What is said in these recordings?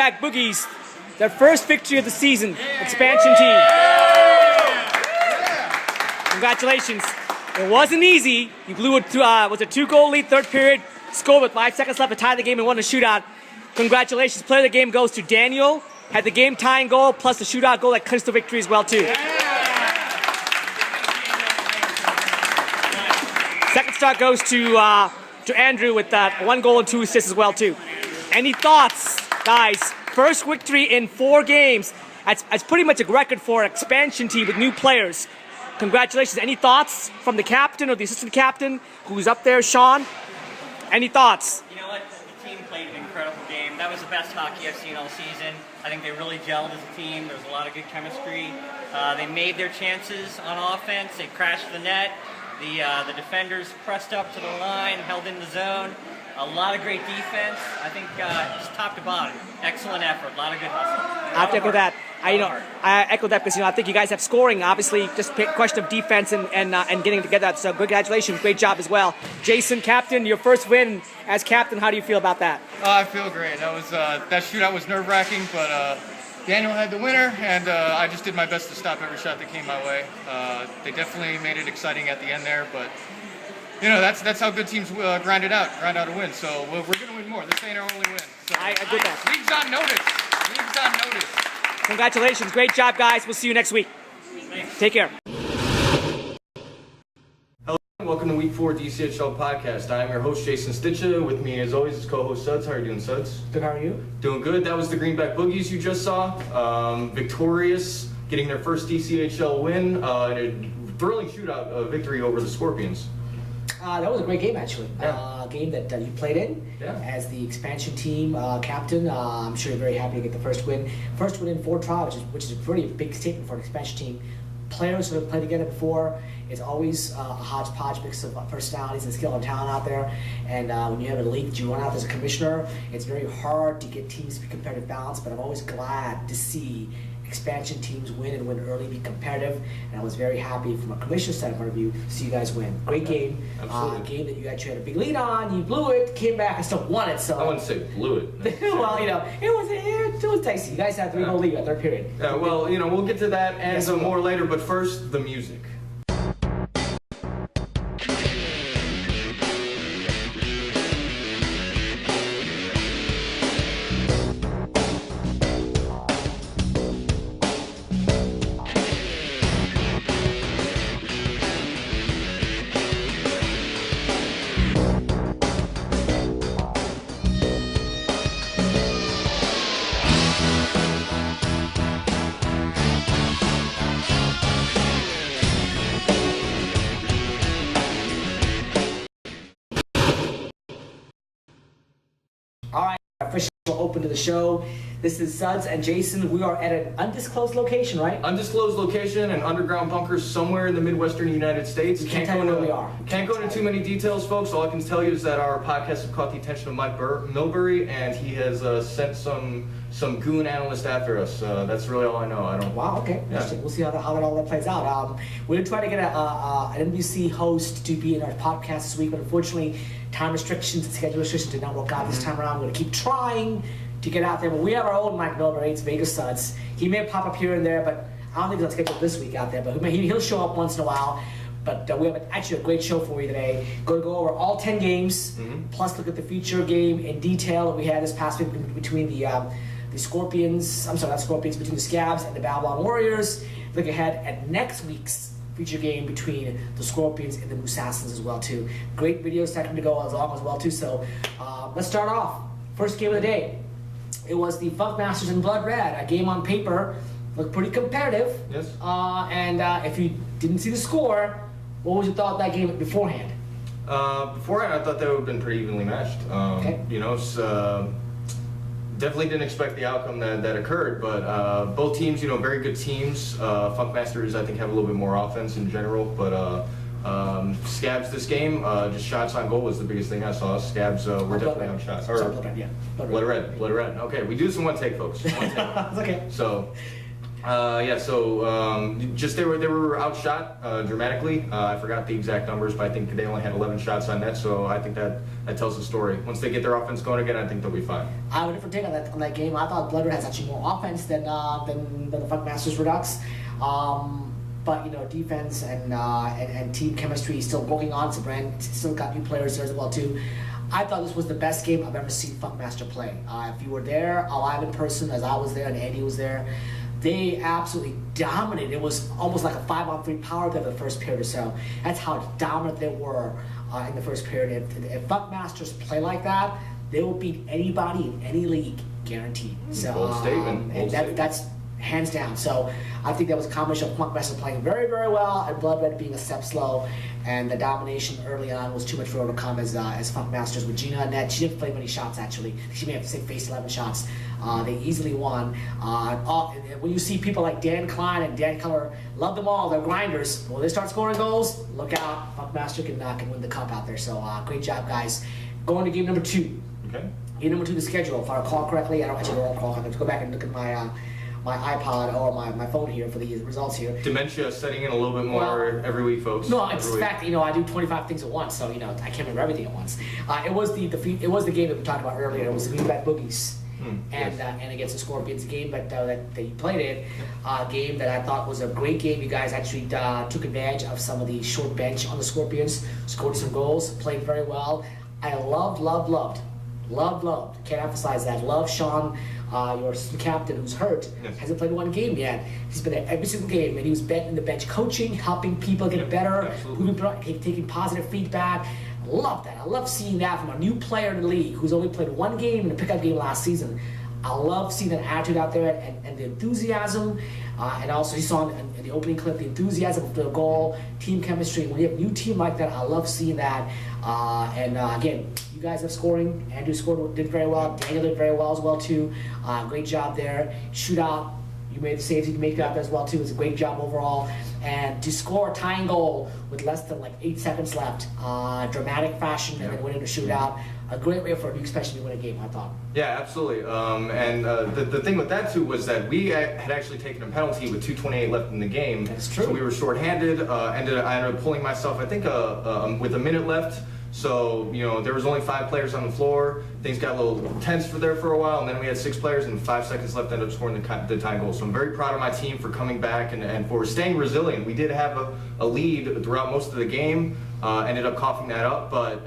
Greenback Boogies, their first victory of the season, expansion team. Congratulations. It wasn't easy. You blew a 2-goal lead, third period, scored with 5 seconds left to tie the game and won the shootout. Congratulations. Player of the game goes to Daniel. Had the game tying goal plus the shootout goal that clinched the victory as well too. Second star goes to Andrew with that 1 goal and 2 assists as well too. Any thoughts, guys? First victory in 4 games. That's pretty much a record for an expansion team with new players. Congratulations. Any thoughts from the captain or the assistant captain who's up there, Sean? Any thoughts? You know what? The team played an incredible game. That was the best hockey I've seen all season. I think they really gelled as a team. There was a lot of good chemistry. They made their chances on offense. They crashed the net. The defenders pressed up to the line, held in the zone. A lot of great defense. I think just top to bottom, excellent effort. A lot of good hustle. I have to echo that. I echo that because I think you guys have scoring. Obviously, just a question of defense and getting together. So congratulations, great job as well. Jason, captain, your first win as captain. How do you feel about that? I feel great. That shootout was nerve-wracking, but Daniel had the winner, and I just did my best to stop every shot that came my way. They definitely made it exciting at the end there, but you know that's how good teams grind out a win. So we're going to win more. This ain't our only win. So, I agree with that. League's on notice. League's on notice. Congratulations, great job, guys. We'll see you next week. Thanks. Take care. Welcome to Week 4 DCHL Podcast. I'm your host, Jason Stitcha. With me, as always, is co-host Suds. How are you doing, Suds? Good, how are you? Doing good. That was the Greenback Boogies you just saw. Victorious, getting their first DCHL win in a thrilling shootout victory over the Scorpions. That was a great game, actually. Yeah. Game that you played in as the expansion team captain. I'm sure you're very happy to get the first win. First win in 4 trials, which is a pretty big statement for an expansion team. Players who have played together before, it's always a hodgepodge mix of personalities and skill and talent out there. And when you have a league that you run out as a commissioner, it's very hard to get teams to be competitive balanced, but I'm always glad to see expansion teams win and win early, be competitive, and I was very happy from a commissioner standpoint of view to see you guys win. Great game. Game that you actually had a big lead on, you blew it, came back and still won it. So I wouldn't say blew it. well, you know, it was dicey. You guys had 3-goal lead at third period. Yeah, well, you know, we'll get to that and some more later, but first, the music. All right, official open to the show. This is Suds and Jason. We are at an undisclosed location, right? Undisclosed location, an underground bunker somewhere in the Midwestern United States. We can't tell you where we are. Can't go into too many details, folks. All I can tell you is that our podcast have caught the attention of Mike Milbury, and he has sent some goon analyst after us. That's really all I know. I don't. Wow. Okay. Yeah. Interesting. We'll see how that all plays out. We're gonna try to get an NBC host to be in our podcast this week, but unfortunately, time restrictions and schedule restrictions did not work out this time around. We're gonna keep trying to get out there, but we have our own Mike Milbury. It's Vegas Suds. He may pop up here and there, but I don't think he's on schedule this week out there. But he'll show up once in a while. But we have actually a great show for you today. Going to go over all 10 games, plus look at the future game in detail that we had this past week between the Scorpions. I'm sorry, not Scorpions, between the Scabs and the Babylon Warriors. Look ahead at next week's feature game between the Scorpions and the Moosasins as well too. Great video second to go along as well too. So let's start off. First game of the day. It was the Funk Masters and Blood Red. A game on paper looked pretty competitive. Yes. And if you didn't see the score, what was your thought of that game beforehand? Beforehand, I thought they would have been pretty evenly matched. Okay. You know, definitely didn't expect the outcome that occurred, but both teams, you know, very good teams. Funk Masters, I think, have a little bit more offense in general, but Scabs this game, just shots on goal was the biggest thing I saw. Scabs were definitely on shots. Blood Red, yeah. Blood Red. Okay, we do this in one take, folks. One take. It's okay. So, Just they were outshot dramatically. I forgot the exact numbers, but I think they only had 11 shots on net. So I think that tells the story. Once they get their offense going again, I think they'll be fine. I have a different take on that game. I thought Blood Red has actually more offense than the Funkmasters Redux. But defense and team chemistry is still working on. It's a brand, still got new players there as well too. I thought this was the best game I've ever seen Funkmaster play. If you were there alive in person, as I was there and Andy was there, they absolutely dominated. It was almost like a 5-on-3 power play for the first period or so. That's how dominant they were in the first period. If Funkmasters play like that, they will beat anybody in any league, guaranteed. So bold statement. And that's hands down. So I think that was a combination of Funkmaster playing very, very well and Blood Red being a step slow, and the domination early on was too much for her to overcome as Funkmasters with Gina and net. She didn't play many shots actually. She may have faced 11 shots. They easily won. When you see people like Dan Klein and Dan Keller, love them all, they're grinders. When they start scoring goals, look out. Funkmaster can win the cup out there. So great job, guys. Going to game number 2. Okay. Game number 2, the schedule. If I recall correctly, I don't actually recall. I have to go back and look at my iPod or my phone here for the results here. Dementia setting in a little bit more every week, folks. No, it's in fact, I do 25 things at once, so I can't remember everything at once. It was the game that we talked about earlier. It was the Greenback Boogies. And against the Scorpions, a game that you played it, a game that I thought was a great game. You guys actually took advantage of some of the short bench on the Scorpions, scored some goals, played very well. I loved. Can't emphasize that. Love Sean, your captain who's hurt, hasn't played one game yet. He's been at every single game, and he was in the bench coaching, helping people get better, taking positive feedback. I love that. I love seeing that from a new player in the league who's only played one game in a pickup game last season. I love seeing that attitude out there and the enthusiasm. And also, you saw in the opening clip the enthusiasm for the goal, team chemistry. When you have a new team like that, I love seeing that. Again, you guys have scoring. Andrew did very well. Daniel did very well as well too. Great job there. Shootout. You made the saves. You can make it out there as well too. It's a great job overall. And to score a tying goal with less than 8 seconds left, dramatic fashion, and then winning the shootout. A great way for a new specialty to win a game, I thought. Yeah, absolutely. The thing with that too was that we had actually taken a penalty with 2:28 left in the game. That's true. So we were shorthanded. I ended up pulling myself, I think, with a minute left. So, there was only 5 players on the floor. Things got a little tense for a while, and then we had 6 players and 5 seconds left, ended up scoring the tying goal. So I'm very proud of my team for coming back and for staying resilient. We did have a lead throughout most of the game, ended up coughing that up, but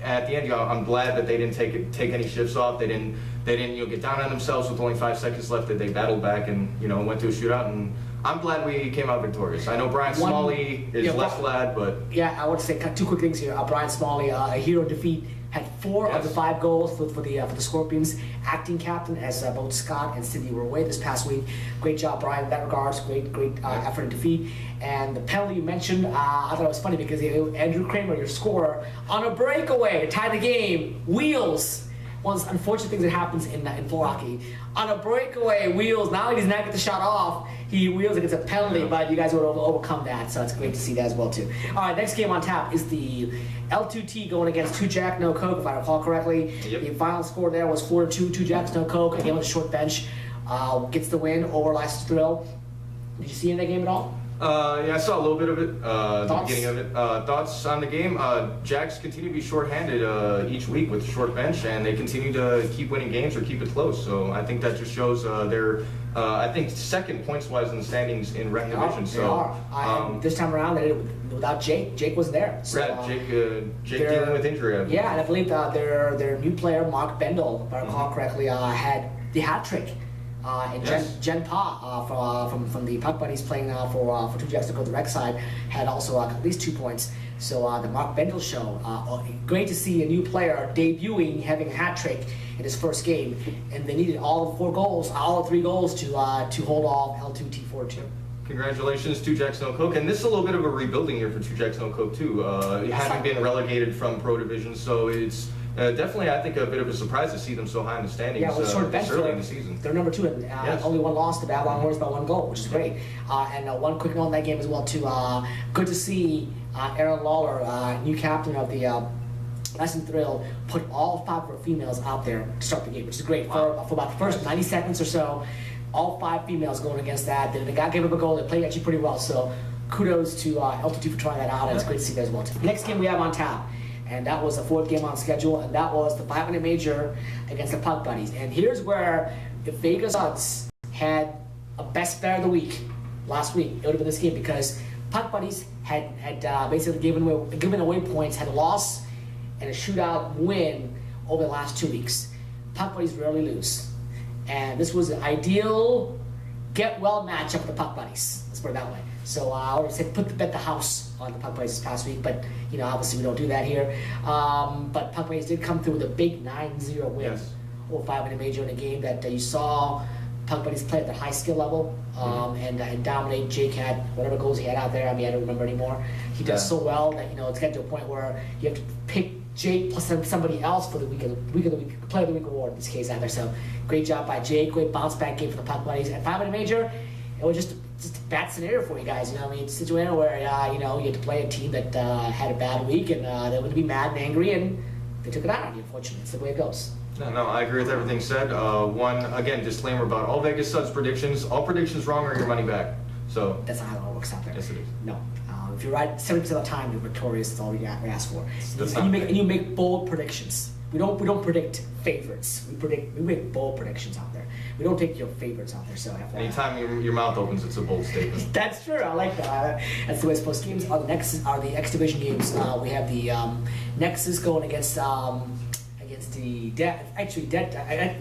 at the end, I'm glad that they didn't take any shifts off. They didn't get down on themselves with only 5 seconds left, that they battled back and went to a shootout, and I'm glad we came out victorious. I know Brian Smalley is less glad, but... Yeah, I want to say 2 quick things here. Brian Smalley, a hero defeat, had 4 of the 5 goals for the Scorpions. Acting captain, as both Scott and Cindy were away this past week. Great job, Brian, in that regards. Great effort and defeat. And the penalty you mentioned, I thought it was funny because Andrew Kramer, your scorer, on a breakaway to tie the game, wheels. One of the unfortunate things that happens in floor hockey. On a breakaway, wheels. Not only does he not get the shot off, he wheels it. It's a penalty, but you guys would overcome that, so it's great to see that as well too. All right, next game on tap is the L2T going against 2 Jack, no Coke, if I recall correctly. Yep. The final score there was 4-2, 2 Jacks, no Coke. Again with a short bench, gets the win over License Thrill. Did you see in that game at all? Yeah, I saw a little bit of it, the beginning of it. Thoughts on the game? Jacks continue to be shorthanded each week with a short bench, and they continue to keep winning games or keep it close. So I think that just shows they're, I think, second points-wise in the standings in rec division. They are. This time around, they did it without Jake. Jake was there. So, Jake dealing with injury. I believe. Yeah, and I believe their new player, Mark Bendel, if I recall correctly, had the hat trick. And Jen Pa from the Puck Buddies playing for 2 Jacks to go the rec side had also at least 2 points. So the Mark Bendel show, great to see a new player debuting, having a hat trick in his first game, and they needed all 3 goals to hold off L2T 4-2. Congratulations, 2 Jacks No Coke, and this is a little bit of a rebuilding year for 2 Jacks No Coke too. Having been relegated from Pro Division, so it's. Definitely, I think a bit of a surprise to see them so high in the standings. Yeah, well, short bench early in the season. They're number 2, and only 1 loss to Babylon Warriors by 1 goal, which is great. And one quick note on that game as well too. Good to see Aaron Lawler, new captain of the License Thrill, put all 5 of her females out there to start the game, which is great. For about the first 90 seconds or so, all 5 females going against that. The guy gave up a goal. They played actually pretty well. So kudos to LT2 for trying that out. And it's great to see that as well too. Next game we have on tap. And that was the 4th game on schedule, and that was the 5-minute major against the Puck Buddies. And here's where, if Vegas Odds had a best bet of the week last week, it would have been this game, because Puck Buddies had basically given away points, had a loss and a shootout win over the last 2 weeks. Puck Buddies rarely lose, and this was an ideal get-well matchup for the Puck Buddies. Let's put it that way. So I would say bet the house on the Puck Buddies this past week, but obviously we don't do that here. But Puck Buddies did come through with a big 9-0 win over 5-minute major in a game that you saw Puck Buddies play at the high skill level and dominate. Jake had whatever goals he had out there. I mean, I don't remember anymore. He does so well that it's getting to a point where you have to pick Jake plus somebody else for the week of the week, player of the week award in this case out there. So great job by Jake. Great bounce back game for the Puck Buddies. And 5-minute major, it was just a bad scenario for you guys. It's a situation where you had to play a team that had a bad week, and they would be mad and angry, and they took it out on you. Unfortunately, it's the way it goes. No, I agree with everything said. One, again, disclaimer about all Vegas Suds predictions. All predictions wrong or your money back. So that's not how it works out there. Yes, it is. No. If you're right 70% of the time, you're victorious. That's all we ask for. That's and you make bold predictions. We don't predict favorites. We make bold predictions out there. We don't take your favorites out there. So anytime your mouth opens, it's a bold statement. That's true. I like that. That's the way it's supposed to. Games are the X Division games. We have the Nexus going against the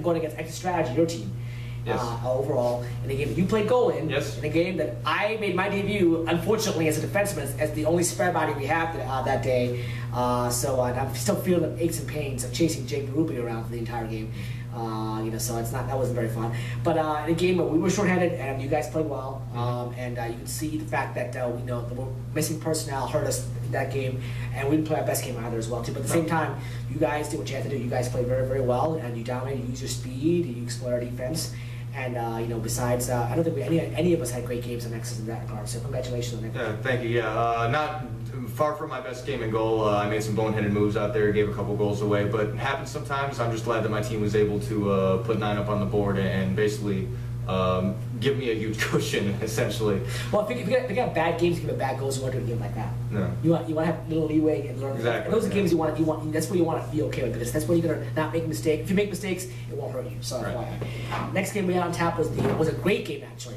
going against X Strategy, your team. Yes. Overall, in a game that you played goal in. Yes. In a game that I made my debut, unfortunately, as a defenseman, as the only spare body we have that day. So I'm still feeling the aches and pains of chasing Jake Ruby around for the entire game. So that wasn't very fun. But in a game where we were shorthanded and you guys played well, and you can see the fact that the missing personnel hurt us in that game, and we didn't play our best game either as well too. But at the same time, you guys did what you had to do. You guys played very, very well, and you dominated. You used your speed, you explored our defense. And besides, I don't think any of us had great games on Nexus in that regard. So congratulations on that. Yeah, thank you. Yeah, not far from my best game in goal. I made some boneheaded moves out there, gave a couple goals away, but it happens sometimes. I'm just glad that my team was able to put 9 up on the board and basically give me a huge cushion, essentially. Well, if you got bad games, you give bad goals, you want to do a game like that. No. You want to have a little leeway and learn. Exactly. And those are games you want. That's where you want to be okay with this. That's where you're gonna not make a mistake. If you make mistakes, it won't hurt you. So right. Next game we had on tap was a great game actually.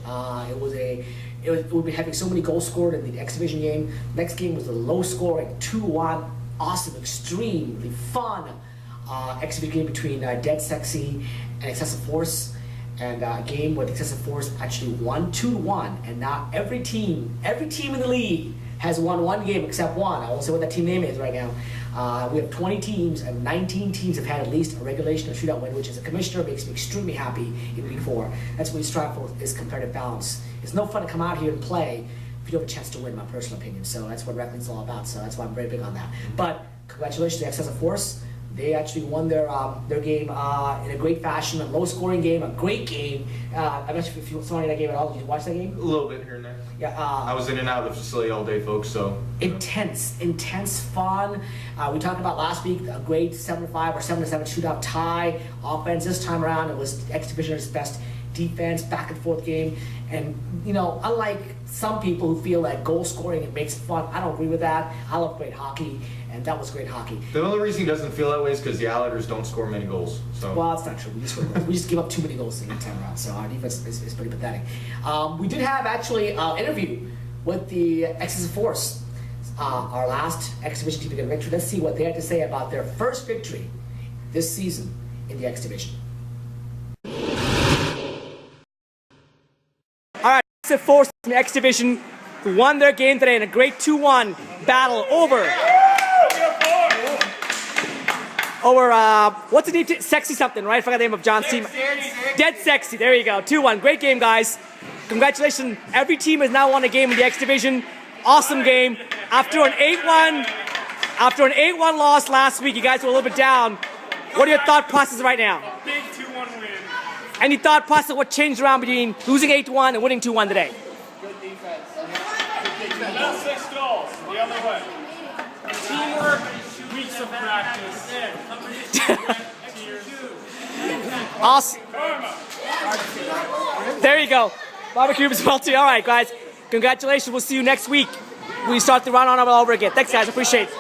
It would be having so many goals scored in the X Division game. Next game was the low scoring 2-1, awesome, extremely fun X Division game between Dead Sexy and Excessive Force. And a game where the Excessive Force actually won 2-1, and now every team in the league has won one game except one. I won't say what that team name is right now. We have 20 teams, and 19 teams have had at least a regulation or shootout win, which as a commissioner makes me extremely happy in week 4. That's what we strive for, is comparative balance. It's no fun to come out here and play if you don't have a chance to win, in my personal opinion. So that's what wrestling's all about. So that's why I'm very big on that. But congratulations to Excessive Force. They actually won their game in a great fashion, a low-scoring game, a great game. I'm not sure if you saw any of that game at all. Did you watch that game? A little bit here and there. Yeah. I was in and out of the facility all day, folks, so. Intense fun. We talked about last week a great 7-5 or 7-7 shootout tie offense. This time around, it was X Division's best defense, back and forth game. And unlike some people who feel that goal scoring it makes it fun, I don't agree with that. I love great hockey, and that was great hockey. The only reason he doesn't feel that way is because the Islanders don't score many goals. So. Well, that's not true. We just give up too many goals in the 10 rounds, so our defense is pretty pathetic. We did have actually an interview with the Excessive Force, our last X Division team to get a victory. Let's see what they had to say about their first victory this season in the X Division. Excessive Force in the X Division won their game today in a great 2-1 battle over what's the name? Sexy something, right? I forgot the name of John's team. Dead Sexy. There you go. 2-1. Great game, guys. Congratulations. Every team has now won a game in the X Division. Awesome game. After an 8-1 loss last week, you guys were a little bit down. What are your thought processes right now? Big 2-1 win. Any thought process what changed around between losing 8-1 and winning 2-1 today? Good defense. Not 6 goals. The other way. Teamwork, weeks of practice. Awesome. Karma. There you go. Barbecue as well too. All right, guys. Congratulations. We'll see you next week. We start the run on all over again. Thanks, guys. Appreciate it.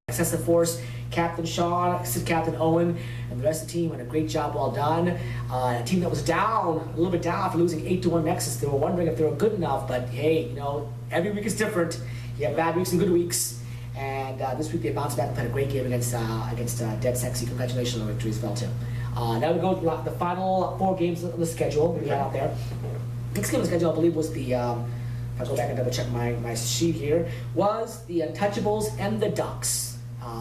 Excessive force, Captain Sean, assistant Captain Owen, and the rest of the team had a great job, well done. A team that was down, a little bit down after losing 8-1 Nexus. They were wondering if they were good enough, but hey, you know, every week is different. You have bad weeks and good weeks. And this week they bounced back and played a great game against Dead Sexy. Congratulations on the victory as well too. Now we go to the final 4 games on the schedule we had out there. Next game on the schedule, I believe, was the if I go back and double check my sheet here, was the Untouchables and the Ducks.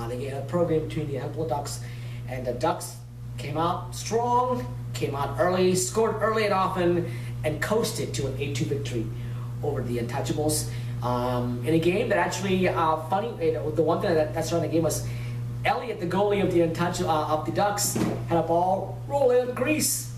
They had a program between the Untouchable Ducks, and the Ducks came out strong, came out early, scored early and often, and coasted to an 8-2 victory over the Untouchables. In a game that actually, funny, the one thing that's around the game was Elliot, the goalie of the Ducks, had a ball roll in the crease.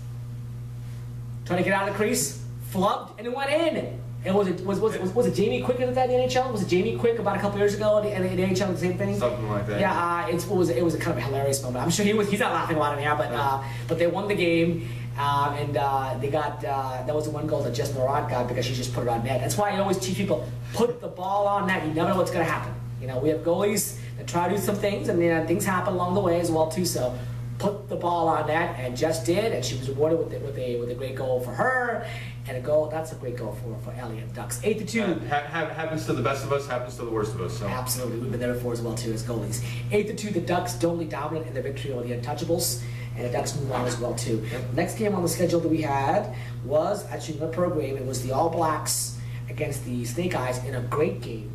Trying to get out of the crease, flubbed, and it went in. And was it Jamie Quick in that in the NHL? Was it Jamie Quick about a couple years ago in the NHL, the same thing? Something like that. Yeah, it was a kind of a hilarious moment. I'm sure he's not laughing about it now, but they won the game. And they got that was the one goal that Jess Morant got because she just put it on net. That's why I always teach people, put the ball on net. You never know what's going to happen. You know, we have goalies that try to do some things, and things happen along the way as well too. So put the ball on net, and Jess did, and she was rewarded with a great goal for her, and a goal. That's a great goal for Elliot Ducks. 8-2. Happens to the best of us. Happens to the worst of us. So. Absolutely, we've been there before as well too as goalies. 8-2. The Ducks totally dominant in their victory over the Untouchables. And the Ducks move on as well too. Next game on the schedule that we had was actually in the program. It was the All Blacks against the Snake Eyes in a great game.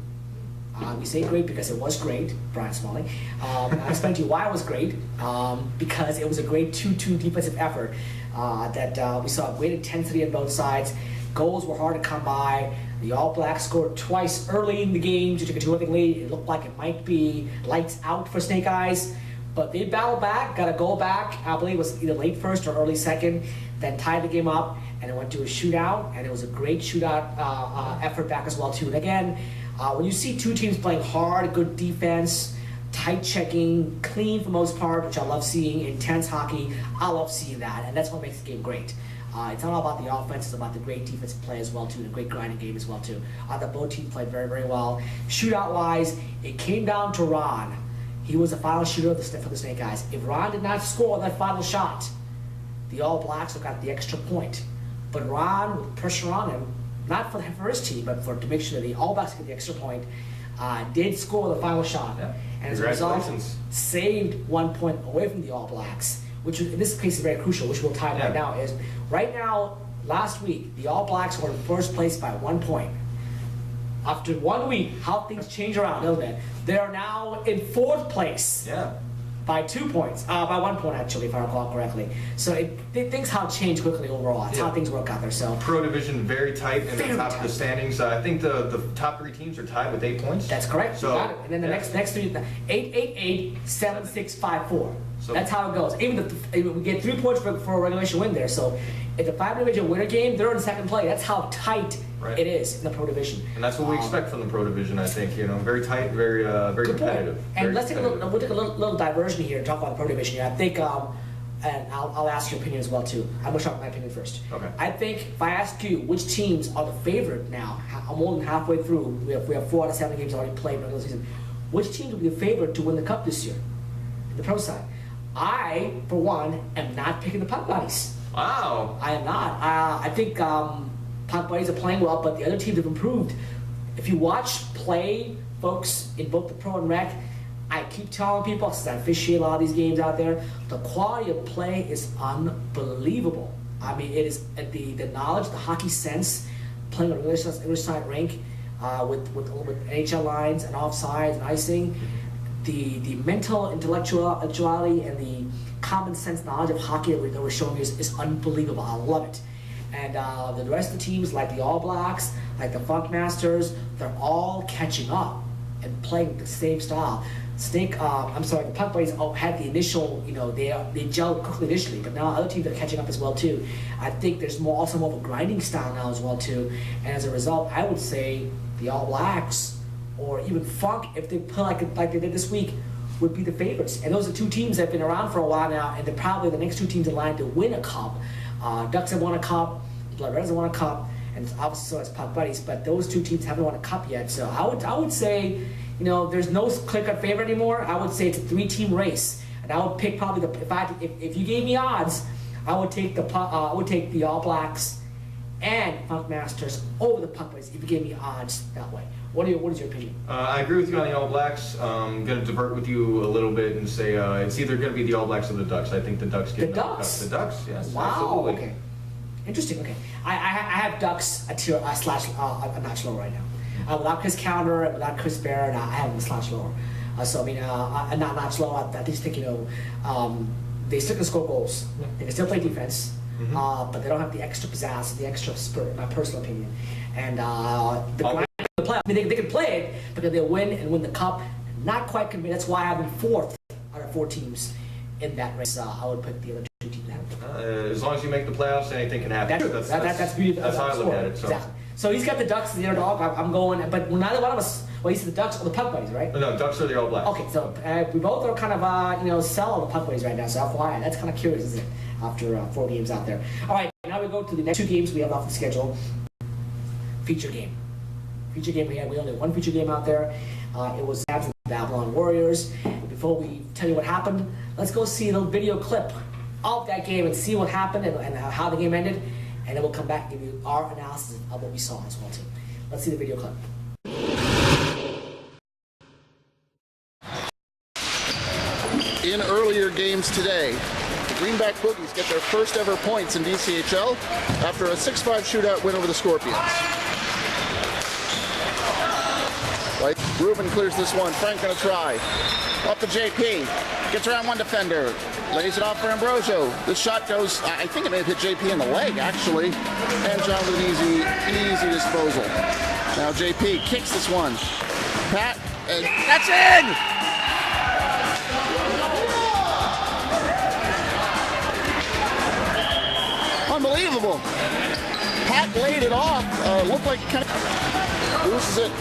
We say great because it was great, Brian Smalling. I'll explain to you why it was great. Because it was a great 2-2 defensive effort. We saw great intensity on both sides. Goals were hard to come by. The All Blacks scored twice early in the game to take a 2-0 lead. It looked like it might be lights out for Snake Eyes. But they battled back, got a goal back. I believe it was either late first or early second. Then tied the game up, and it went to a shootout. And it was a great shootout effort back as well too. And again, when you see two teams playing hard, good defense, tight checking, clean for most part, which I love seeing, intense hockey, I love seeing that, and that's what makes the game great. It's not all about the offense; it's about the great defensive play as well too, and a great grinding game as well too. I thought both teams played very, very well. Shootout-wise, it came down to Ron. He was the final shooter for the Snake Eyes. If Ron did not score that final shot, the All Blacks would have got the extra point. But Ron, with pressure on him, not for his team, but to make sure that the All Blacks get the extra point, did score the final shot. Yeah. And as a result, saved 1 point away from the All Blacks, which in this case is very crucial, which we'll tie right now. Right now, last week, the All Blacks were in first place by 1 point. After 1 week, how things change around a little bit. They are now in fourth place. Yeah. By 2 points, by 1 point actually, if I recall correctly. So things have changed quickly overall. It's how things work out there. So Pro Division very tight in the top of the standings. I think the top 3 teams are tied with 8 points. That's correct. So, you got it. And then the next 3, 8, 7, 6, 5, 4. So that's how it goes. Even we get 3 points for a regulation win there. So if the 5 division winner game, they're in second place. That's how tight it is in the Pro Division. And that's what we expect from the Pro Division. I think very tight, very competitive. And very let's take we'll take a little diversion here and talk about the Pro Division here. I think, and I'll ask your opinion as well too. I'm gonna talk my opinion first. Okay. I think if I ask you which teams are the favorite now, I'm more than halfway through. We have 4 out of 7 games already played in the regular season. Which teams will be the favorite to win the Cup this year? In the Pro side, I, for one, am not picking the Puck Buddies. Wow. I am not. I think Puck Buddies are playing well, but the other teams have improved. If you watch play, folks, in both the Pro and Rec, I keep telling people, since I officiate a lot of these games out there, the quality of play is unbelievable. I mean, it is the knowledge, the hockey sense, playing on an English side rink with NHL lines and offsides and icing, the mental intellectuality and the common sense knowledge of hockey that we're showing is unbelievable. I love it. And the rest of the teams, like the All Blacks, like the Funk Masters, they're all catching up and playing the same style. The Puck Buddies had the initial, they gelled quickly initially, but now other teams are catching up as well too. I think there's also more of a grinding style now as well too. And as a result, I would say the All Blacks or even Funk, if they play like they did this week, would be the favorites. And those are two teams that have been around for a while now, and they're probably the next two teams in line to win a cup. Ducks have won a cup, Blood Reds have won a cup, and obviously so has Puck Buddies, but those two teams haven't won a cup yet. So I would say, you know, there's no clear-cut favorite anymore. I would say it's a three-team race, and I would pick probably if you gave me odds, I would take the All Blacks and Funk Masters over the Puck Buddies if you gave me odds that way. What is your opinion? I agree with you on the All Blacks. I'm going to divert with you a little bit and say it's either going to be the All Blacks or the Ducks. I think the Ducks get the Ducks. The Ducks, yes. Wow. Absolutely. Okay. Interesting. Okay. I have Ducks a notch lower right now. Without Chris Counter and without Chris Barrett, I have them a notch lower. So I mean, not notch lower. I just think, you know, they still can score goals. They can still play defense. But they don't have the extra pizzazz, the extra spirit, in my personal opinion. And the playoff, I mean, they can play it, but they'll win and win the cup. Not quite convinced. That's why I have them fourth out of four teams in that race. I would put the other two teams out. As long as you make the playoffs, anything can happen. That's beautiful. That's how I look at it. So. Exactly. So he's got the Ducks as the underdog. I'm going, but neither one of us. Well, he's the Ducks or the Puck Buddies, right? No, Ducks are the All Blacks. Okay, so we both are kind of sell on the Puck Buddies right now. So FYI, that's kind of curious, isn't it? After 4 games out there. All right, now we go to the next 2 games we have off the schedule. Feature game. We only had one feature game out there. It was Habs and Babylon Warriors. Before we tell you what happened, let's go see a little video clip of that game and see what happened and how the game ended, and then we'll come back and give you our analysis of what we saw as well too. Let's see the video clip. In earlier games today, the Greenback Boogies get their first ever points in DCHL after a 6-5 shootout win over the Scorpions. Right, Ruben clears this one. Frank gonna try. Up to JP. Gets around one defender. Lays it off for Ambrosio. This shot goes, I think it may have hit JP in the leg, actually. And John with an easy disposal. Now JP kicks this one. Pat, and that's in! Unbelievable. Pat laid it off. Looked like kind of loses it.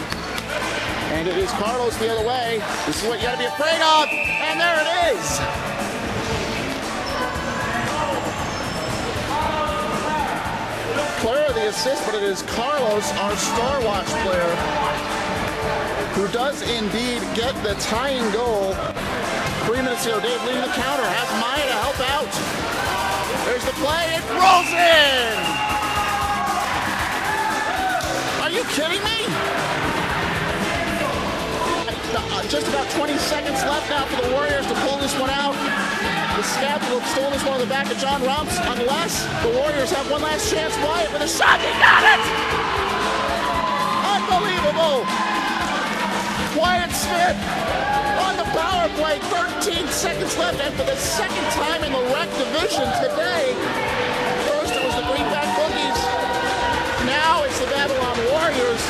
And it is Carlos the other way. This is what you got to be afraid of. And there it is. Clara the assist, but it is Carlos, our Star Watch player, who does indeed get the tying goal. 3 minutes ago, Dave leading the counter. Has Maya to help out. There's the play. It rolls in. Are you kidding me? Just about 20 seconds left now for the Warriors to pull this one out. The Scabs will have stolen this one on the back of John Rumps, unless the Warriors have one last chance. Wyatt with a shot. He got it! Unbelievable! Wyatt Smith on the power play. 13 seconds left, and for the second time in the rec division today. First it was the Greenback Boogies. Now it's the Babylon Warriors.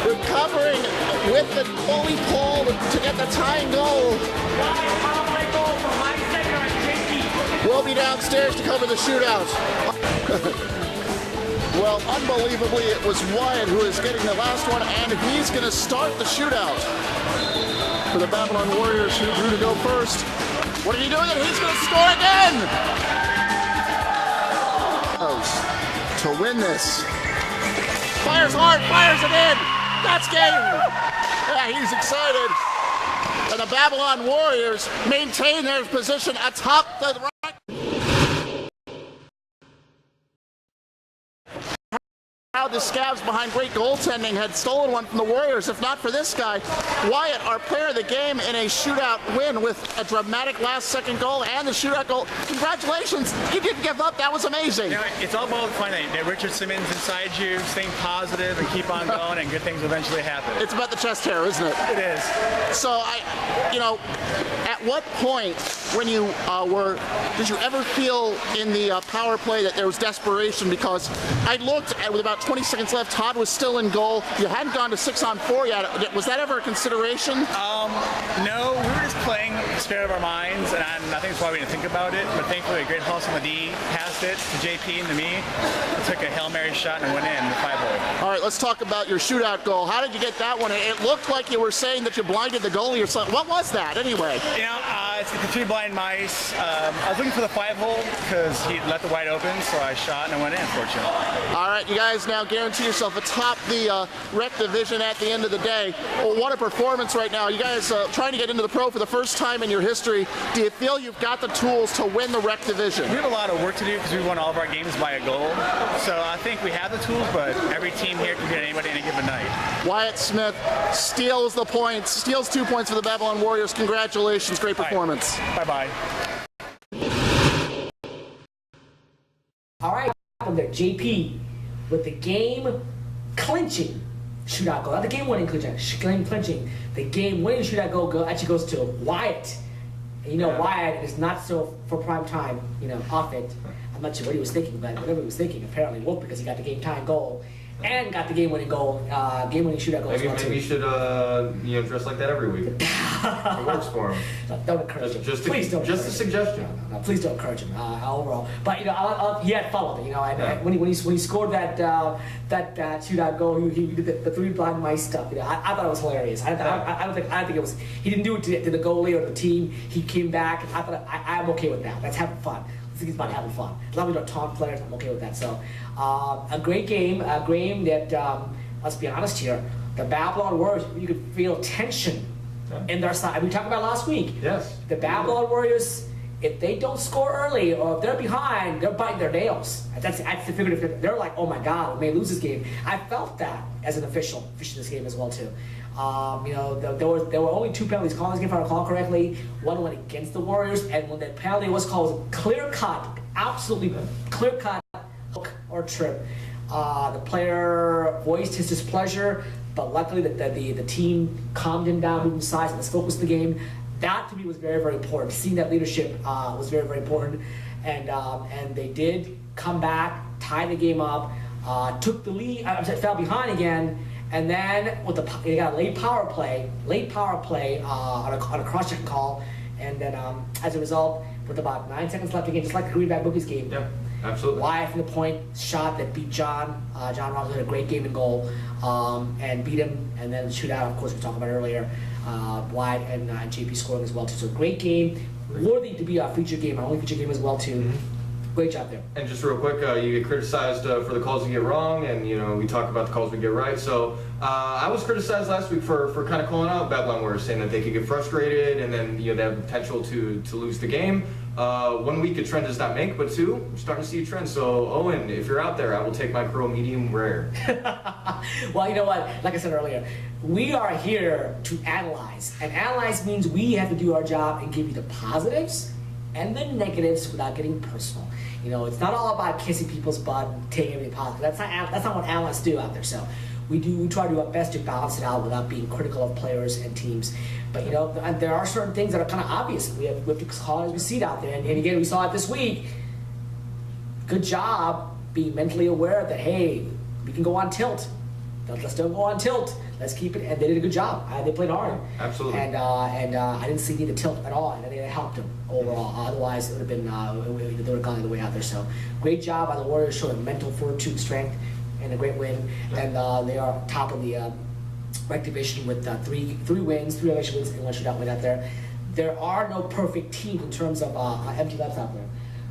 Recovering with the goalie pull to get the tying goal. We'll be downstairs to cover the shootout. Well, unbelievably, it was Wyatt who is getting the last one, and he's going to start the shootout for the Babylon Warriors, who drew to go first. What are you doing? He's going to score again! To win this. Fires hard, fires it in. That's game. Yeah, he's excited. And the Babylon Warriors maintain their position atop the right. How the Scabs, behind great goaltending, had stolen one from the Warriors. If not for this guy, Wyatt, our player of the game, in a shootout win with a dramatic last-second goal and the shootout goal. Congratulations! You didn't give up. That was amazing. You know, it's all about finding that Richard Simmons inside you, staying positive and keep on going, and good things will eventually happen. It's about the chest hair, isn't it? It is. So at what point, when you did you ever feel in the power play that there was desperation? Because I looked at, with about 20 seconds left, Todd was still in goal. You hadn't gone to 6-on-4 yet. Was that ever a consideration? No, we were just playing scared of our minds, and I think that's why we didn't think about it. But thankfully, a great hustle on the D passed it to JP and to me. I took a Hail Mary shot and went in the 5-hole. All right, let's talk about your shootout goal. How did you get that one? It looked like you were saying that you blinded the goalie or something. What was that, anyway? You know, it's the 3 blind mice. I was looking for the 5-hole because he left it wide open, so I shot and I went in, fortunately. All right, you guys now guarantee yourself atop the rec division at the end of the day. Well, what a performance right now. You guys trying to get into the pro for the first time in your history. Do you feel you've got the tools to win the rec division? We have a lot of work to do because we won all of our games by a goal. So I think we have the tools, but every team here can beat anybody any given night. Wyatt Smith steals the points, steals 2 points for the Babylon Warriors. Congratulations, great performance. Bye-bye. All right, from there, JP with the game clinching shootout goal. Not the game winning clinching. The game winning shootout goal actually goes to Wyatt. And Wyatt is not so for prime time, off it. I'm not sure what he was thinking, but whatever he was thinking apparently worked because he got the game time goal and got the game winning goal, game winning shootout goal. Maybe you should dress like that every week. It works for him. Don't encourage him. Please don't. Just a suggestion. No, please don't encourage him overall. But he had fun with it. And when he scored that shootout goal, he did the 3 blind mice stuff. I thought it was hilarious. I don't think it was. He didn't do it to the goalie or the team. He came back. I thought I'm okay with that. That's having fun. I think it's about having fun. As long as we don't taunt players, I'm okay with that. So, a great game that, let's be honest here, the Babylon Warriors, you could feel tension in their side. We talked about last week. Yes. The Babylon Warriors, if they don't score early or if they're behind, they're biting their nails. That's the figure. They're like, oh my God, we may lose this game. I felt that as an official this game as well too. There were only 2 penalties called in this game, if I recall correctly. One went against the Warriors, and when that penalty was called, it was clear cut, absolutely clear cut hook or trip. The player voiced his displeasure, but luckily the team calmed him down, moved aside, and let's focus the game. That to me was very, very important. Seeing that leadership was very, very important, and they did come back, tie the game up, took the lead, fell behind again. And then they got a late power play on a cross-check call, and then as a result, with about 9 seconds left in the game, just like the Greenback Bookies game. Yeah, absolutely. Wyatt from the point shot that beat John. John Robinson had a great game in goal and beat him, and then the shootout, of course, we talked about earlier. Wyatt and JP scoring as well too. So great game, worthy to be our feature game, our only feature game as well too. Great job there. And just real quick, you get criticized for the calls you get wrong, and we talk about the calls we get right. So I was criticized last week for kind of calling out Babylon Warriors, saying that they could get frustrated, and then they have the potential to lose the game. 1 week a trend does not make, but 2, we're starting to see a trend. So Owen, if you're out there, I will take my Crow medium rare. Well, you know what? Like I said earlier, we are here to analyze, and analyze means we have to do our job and give you the positives and the negatives without getting personal. It's not all about kissing people's butt and taking everything positive. That's not what analysts do out there. So we try to do our best to balance it out without being critical of players and teams. But there are certain things that are kind of obvious. We have to call it as we see it out there. And again, we saw it this week. Good job being mentally aware that, hey, we can go on tilt. Let's don't go on tilt. Let's keep it. And they did a good job. They played hard. Absolutely. And I didn't see the tilt at all. And I think it helped them overall. Otherwise, it would have been they would have gone the way out there. So great job by the Warriors, showing mental fortitude, strength, and a great win. And they are top of the rec division with three wins, 3 elevation wins, and 1 shootout win out there. There are no perfect teams in terms of empty laps out there.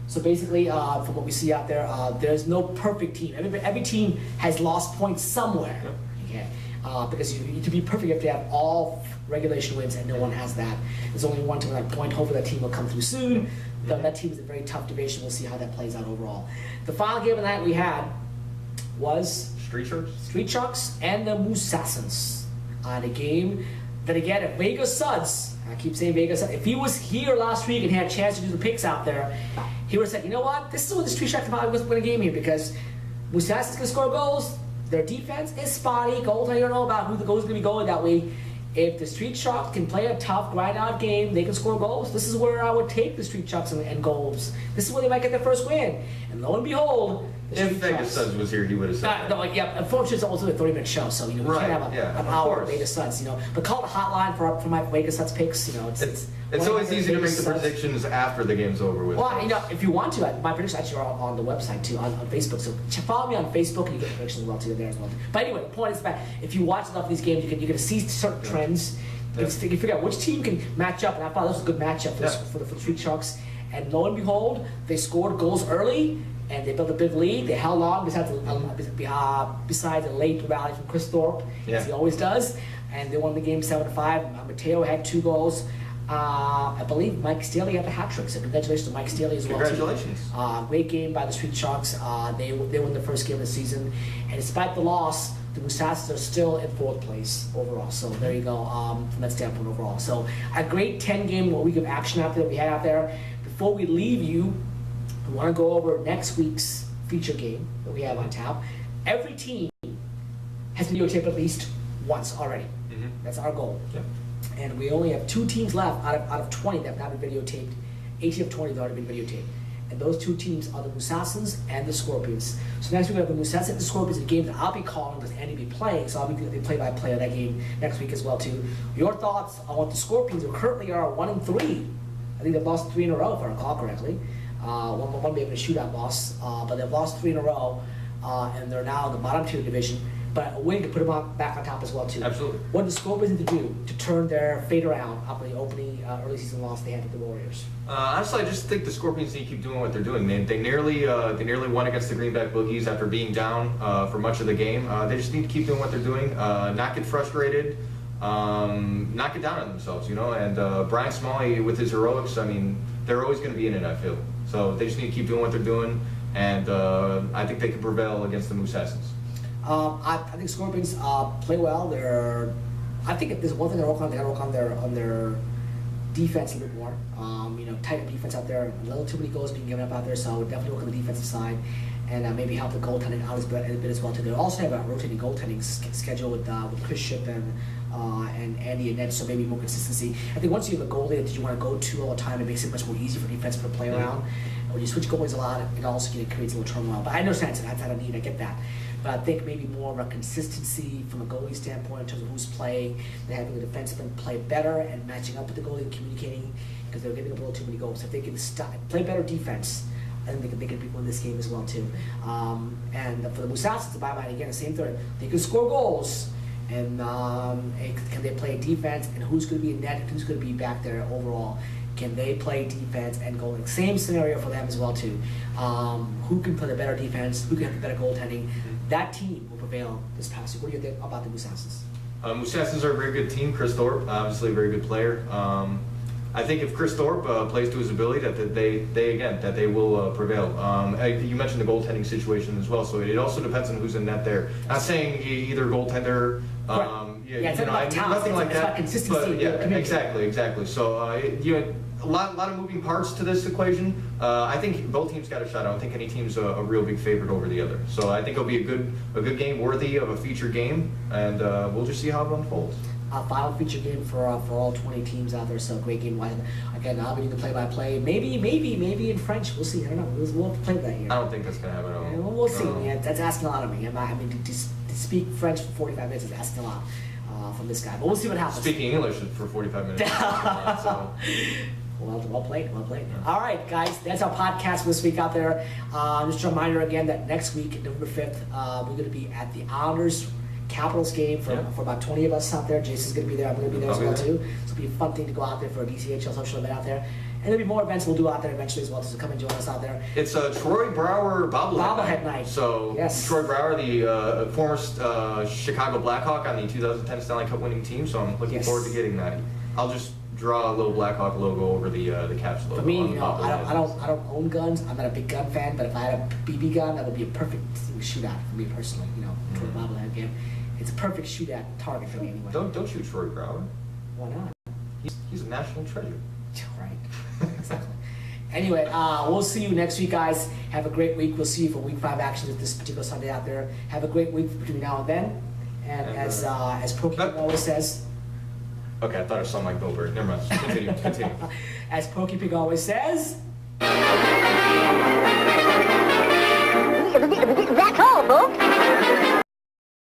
So basically, from what we see out there, there's no perfect team. Every team has lost points somewhere. Okay, because to be perfect, you have to have all regulation wins, and no one has that. There's only one team at that point. Hopefully, that team will come through soon. That team is a very tough division. We'll see how that plays out overall. The final game of the night we had was Street Sharks and the Moussassins on a game that, again, at Vegas Suds. I keep saying Vegas Suds. If he was here last week and had a chance to do the picks out there, he would have said, you know what, this is what the Street Sharks probably was win a game here, because Moussassins can score goals. Their defense is spotty. Goals, I don't know about who the goal is going to be going that way. If the Street Sharks can play a tough, grind-out game, they can score goals. This is where I would take the Street Sharks and goals. This is where they might get their first win. And lo and behold, if Vegas Suds was here, he would have said that. Yeah, unfortunately, it's also a 30-minute show, so we can't have an hour of Vegas Suds. But call it a hotline for my Vegas Suds picks. It's always easy to make the predictions after the game's over with. Well, if you want to, my predictions actually are on the website too, on Facebook. So follow me on Facebook and you get the predictions as well too there as well. But anyway, the point is that if you watch enough of these games, you can see certain trends. You can figure out which team can match up, and I thought this was a good matchup for the Street Sharks. And lo and behold, they scored goals early, and they built a big lead. They held on besides a late rally from Chris Thorpe, as he always does. And they won the game 7-5. Mateo had 2 goals. I believe Mike Staley had the hat trick, so congratulations to Mike Staley as well. Congratulations. Great game by the Street Sharks. They won the first game of the season. And despite the loss, the Moussassins are still in 4th place overall. So there you go from that standpoint overall. So a great 10-game week of action out there we had out there. Before we leave you, we want to go over next week's feature game that we have on tap. Every team has videotaped at least once already. That's our goal. Yep. And we only have 2 teams left out of 20 that have not been videotaped. 18 of 20 have already been videotaped. And those 2 teams are the Moussassins and the Scorpions. So next week we have the Moussassins and the Scorpions, a game that I'll be calling because Andy will be playing, so I'll be the play-by-play of that game next week as well too. Your thoughts on what the Scorpions, who currently are 1-3. I think they've lost 3 in a row, if I recall correctly. One may have been a shootout loss, but they've lost 3 in a row, and they're now in the bottom tier division. But a win could put them back on top as well too. Absolutely. What do the Scorpions need to do to turn their fate around after the opening early season loss they had to the Warriors? Honestly, I just think the Scorpions need to keep doing what they're doing. They nearly won against the Greenback Boogies after being down for much of the game. They just need to keep doing what they're doing, not get frustrated, not get down on themselves, And Brian Smalley, with his heroics, I mean, they're always going to be in it, I feel. So they just need to keep doing what they're doing, and I think they can prevail against the Moussassins. I think Scorpions play well. I think if there's one thing they gotta work on their defense a little bit more. Tight defense out there. A little too many goals being given up out there, so I would definitely work on the defensive side and maybe help the goaltending out a bit as well too. They also have a rotating goaltending schedule with Chris Ship and Andy and Ned, so maybe more consistency. I think once you have a goalie that you want to go to all the time, it makes it much more easy for defense to play around. When you switch goalies a lot, it also creates a little turmoil. But I understand that's not a need. I get that. But I think maybe more of a consistency from a goalie standpoint in terms of who's playing, and having the defenseman play better and matching up with the goalie and communicating, because they're giving up a little too many goals. If they can play better defense, I think they can win this game as well too. And for the Moussassins, by mine again, the same thing. They can score goals, and can they play defense? And who's going to be in net? And who's going to be back there overall? Can they play defense and goalie? Same scenario for them as well too. Who can play the better defense? Who can have the better goaltending? That team will prevail this past week. What do you think about the Moussassins? Moussassins are a very good team. Chris Thorpe, obviously a very good player. I think if Chris Thorpe plays to his ability, that they will prevail. You mentioned the goaltending situation as well, so it also depends on who's in net there. Not saying either goaltender. It's not about talent. Nothing like it's that. about consistency. But, exactly. So a lot of moving parts to this equation. I think both teams got a shot. I don't think any team's a real big favorite over the other. So I think it'll be a good game, worthy of a feature game, and we'll just see how it unfolds. Final feature game for all 20 teams out there. So great game. Again, I'll be doing the play-by-play. Maybe in French. We'll see. I don't know. We'll have to play that here. I don't think that's gonna happen at all. We'll see. That's asking a lot of me. To speak French for 45 minutes is asking a lot from this guy. But we'll see what happens. Speaking English for 45 minutes. So. Well played. All right, guys, that's our podcast for this week out there. Just a reminder again that next week, November 5th, we're going to be at the Islanders Capitals game for about 20 of us out there. Jason's going to be there. I'm going to be there as well too. So it'll be a fun thing to go out there for a DCHL social event out there. And there'll be more events we'll do out there eventually as well. So come and join us out there. It's a Troy Brower bobblehead night. So yes. Troy Brower, the former Chicago Blackhawk on the 2010 Stanley Cup winning team. So I'm looking forward to getting that. I'll just draw a little Blackhawk logo over the Caps logo. For me, I don't own guns. I'm not a big gun fan, but if I had a BB gun, that would be a perfect shootout for me personally. Troy bobblehead game. It's a perfect shootout target for me anyway. Don't shoot Troy Brower. Why not? He's a national treasure. Right. Exactly. Anyway, we'll see you next week, guys. Have a great week. We'll see you for Week 5 action this particular Sunday out there. Have a great week between now and then. And as Pokey always says. Okay, I thought I saw Mike Goldberg. Never mind. Continue. As Pokey Pig always says. That's all, folks.